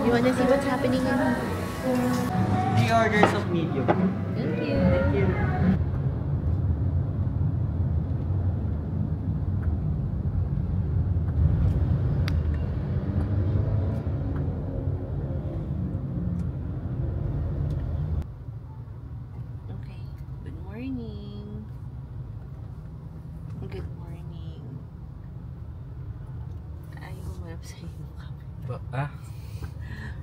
You wanna see what's happening in here? 3 orders of medium. Thank you. Thank you. Okay. Good morning. Good morning. Ay, humarap sa iyo kami.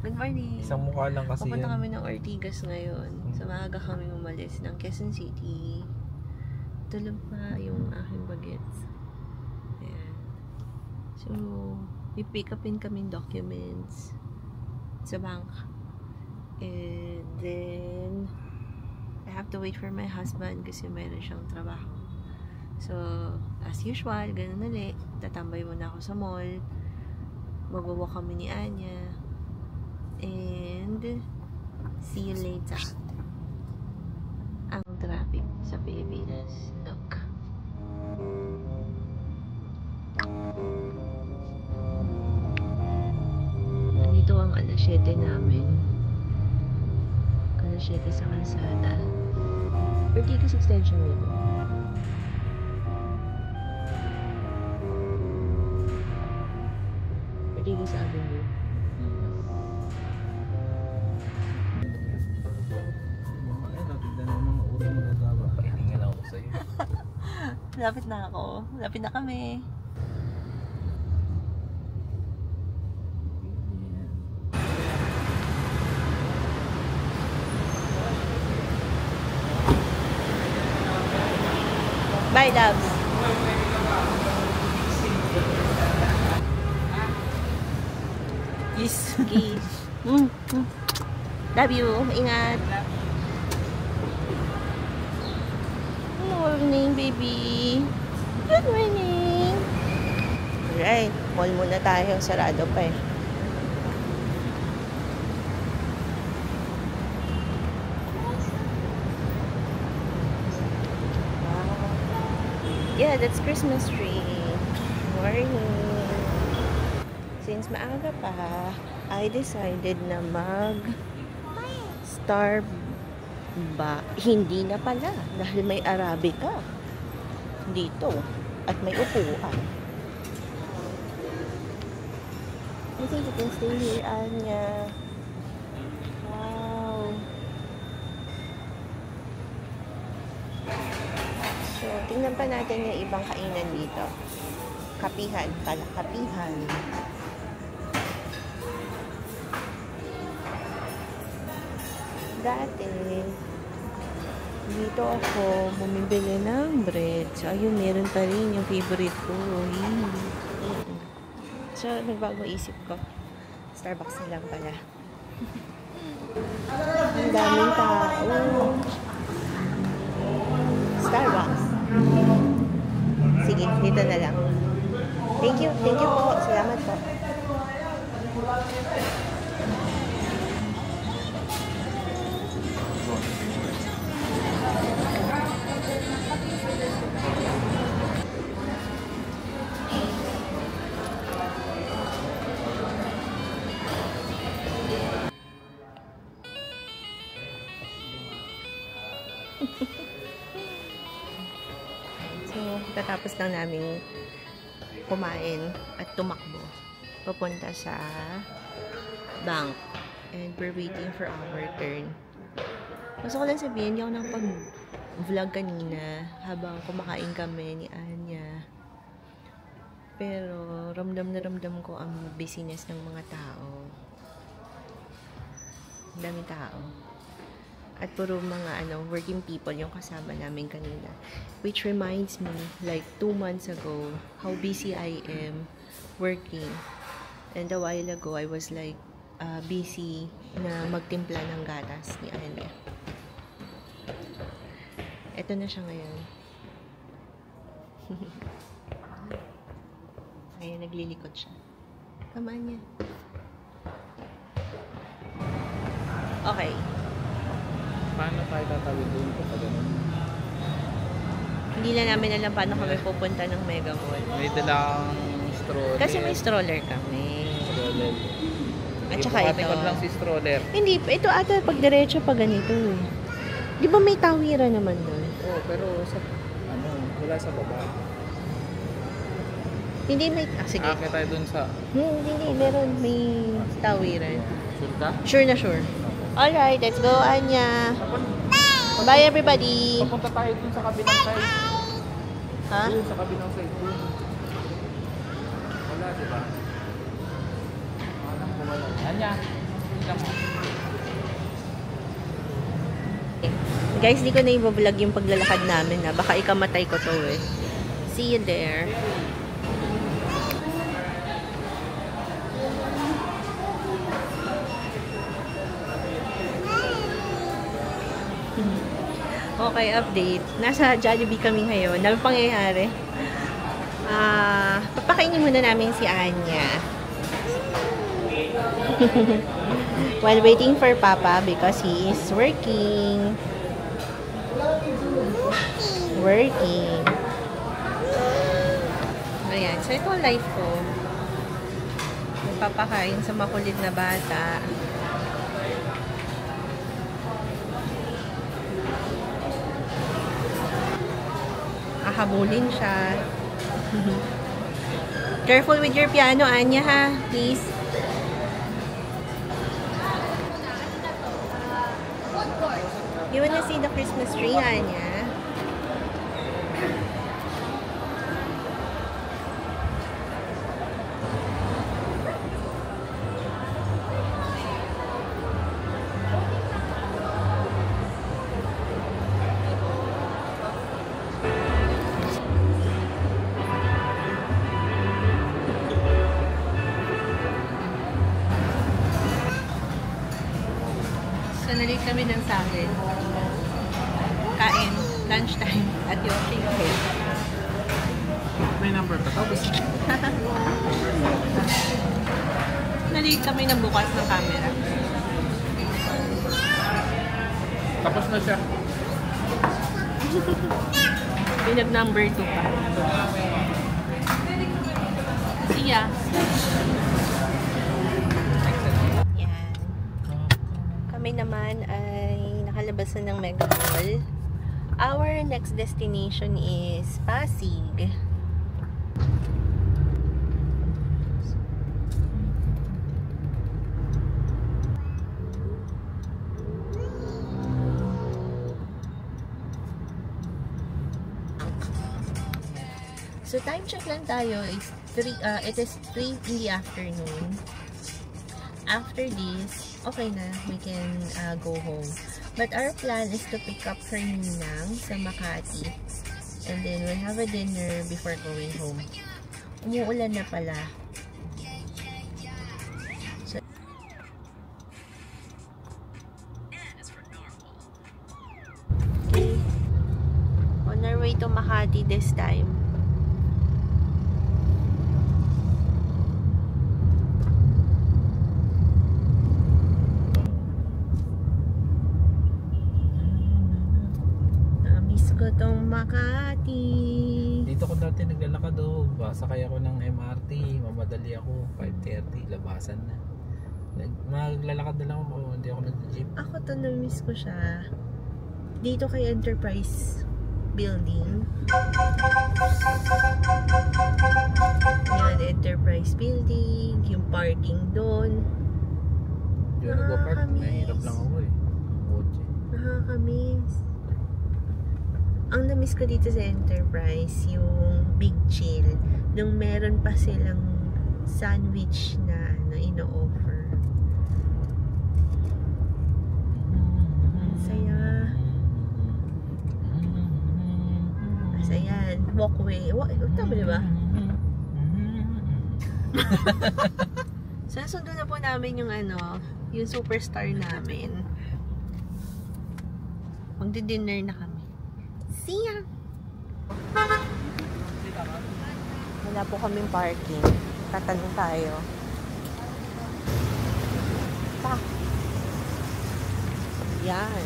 Good morning. Isang mukha lang kasi Pupunta yan. kami ng Ortigas ngayon. Sa maaga kami umalis ng Quezon City. Tulog pa yung aking bagets. Ayan. So, i-pick upin kaming documents sa bank. And then, I have to wait for my husband kasi mayroon siyang trabaho. So, as usual, ganun ulit. Tatambay muna ako sa mall. Magwawalk kami ni Anya. And see you later. Ang traffic sa Pilipinas. Look. Nandito ang alas 7 namin. Alas 7 sa kalsada. Ortigas extension nito. Ortigas Avenue. Lapit na ako. Lapit na kami. Bye, loves. Kiss. Kiss. Love you. Ingat. Good morning, baby. Good morning. Alright, mall muna tayo. Sarado pa eh. Yeah, that's Christmas tree. Morning. Since maaga pa, I decided na hindi na pala dahil may Arabica dito at may upuan. I think you can stay here, Anya. Wow. So, tingnan pa natin yung ibang kainan dito. Kapihan pala, kapihan. Dati, dito ako bumibili ng bread. So, ayun, meron pa rin yung favorite ko. So, nagbago isip ko. Starbucks na lang pala. Ang daming tao. Starbucks. Sige, dito na lang. Thank you po. Salamat po. So, tatapos lang namin kumain at tumakbo papunta sa bank and we're waiting for our turn. Gusto ko lang sabihin, hindi ako nakapag-vlog kanina habang kumakain kami ni Anya, pero ramdam na ramdam ko ang busyness ng mga tao. Ang daming tao. At puro mga working people yung kasama namin kanina. Which reminds me, like 2 months ago, how busy I am working. And a while ago, I was like busy na magtimpla ng gatas ni Anya. Ito na siya ngayon. Ayan, naglilikot siya. Come on niya. Okay. Paano tayo tatawid doon pa ganun? Hindi na namin alam paano kami pupunta ng Mega Mall. May dalang stroller. Kasi may stroller kami. Stroller. At Yung saka ito. pakatikod lang si stroller. Hindi, ito ata pag diretso pa ganito eh. Di ba may tawiran naman doon? Oo, pero sa, wala sa baba. Hindi may, sige. Akit tayo dun sa... Hindi, meron, may tawiran. Sure ka? Sure na sure. Alright, let's go, Anya. Bye, everybody. Papunta tayo dun sa kabilang side. Ha? Dun sa kabilang side dun. Wala, diba? Wala. Anya, tingnan mo. Guys, di ko na i-vlog yung paglalakad namin na. Baka ikamatay ko to eh. See you there. Okay, update. Nasa Jollibee kami ngayon. Dami pangyayari. Papakainin muna namin si Anya. While waiting for Papa because he is working. Ayan. So, ito ang life ko. Magpapakain sa makulit na bata. Habulin siya. Careful with your piano, Anya, ha? Please. You wanna see the Christmas tree, Anya? So, nalit kami ng sagin. Kain. Lunchtime. At yung chicken. May number ka. Tapos. Nalit kami ng bukas ng camera. Tapos na siya. Pinag number 2 pa. Siya. Yan. Kami naman ay nakalabas na ng Mega Mall. Our next destination is Pasig. So time check lang tayo is it is 3 in the afternoon. After this, okay na, we can go home. But our plan is to pick up her ninang sa Makati. And then we'll have a dinner before going home. Umuulan na pala. So, okay. On our way to Makati this time. Tong Makati. Dito ko dati naglalakad sakay ako ng MRT, mamadali ako, 5:30, labasan na. Maglalakad na lang ako, hindi ako nag-jeep. Ako to, na-miss ko siya. Dito kay Enterprise Building. Yan, Enterprise Building, yung parking doon. Hindi ako nag-park, mahirap lang ako eh. Nakakamiss. Ang na-miss ko dito sa Enterprise, yung Big Chill. Nung meron pa silang sandwich na ino-offer. Ang saya. Ayan, walkway. Tama diba? So, nasundo na po namin yung yung superstar namin. Magdi-dinner na kami. See ya! Wala po kaming parking. Tatanong tayo. Pa! Yan.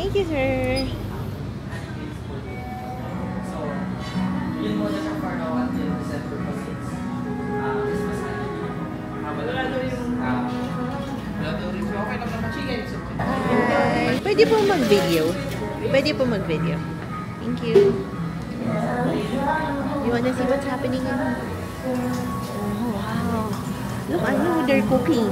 Thank you, sir. So, yun muna siya for now until December kasi Christmas na. Wala daw yung... Wala daw rin. Okay lang naman. Sige. Hi. Pwede po mag-video. Pwede po mag-video. Thank you. You wanna see what's happening in here? Oh, wow. Look, I know they're cooking.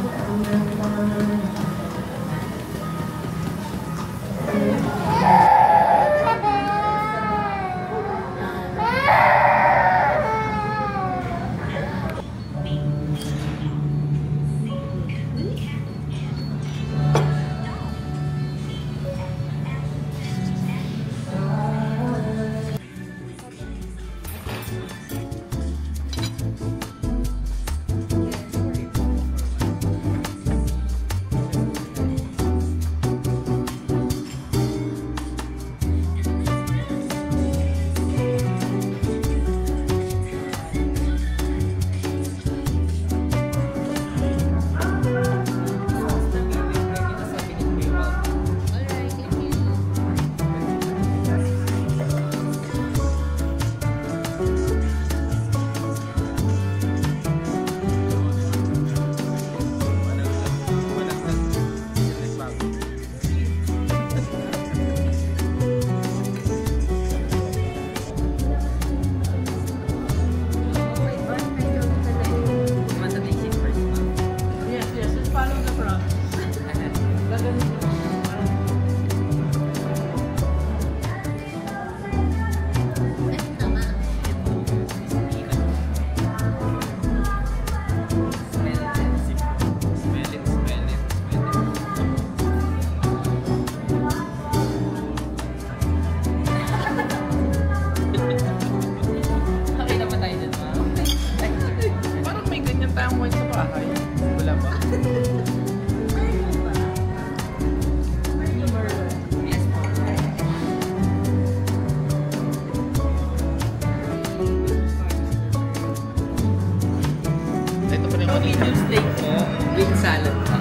Medium steak mo with salad pa.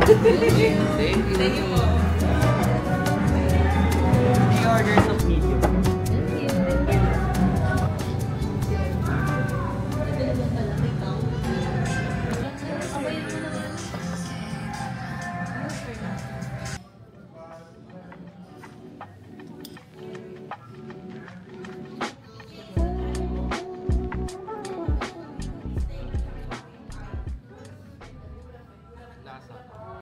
Thank you.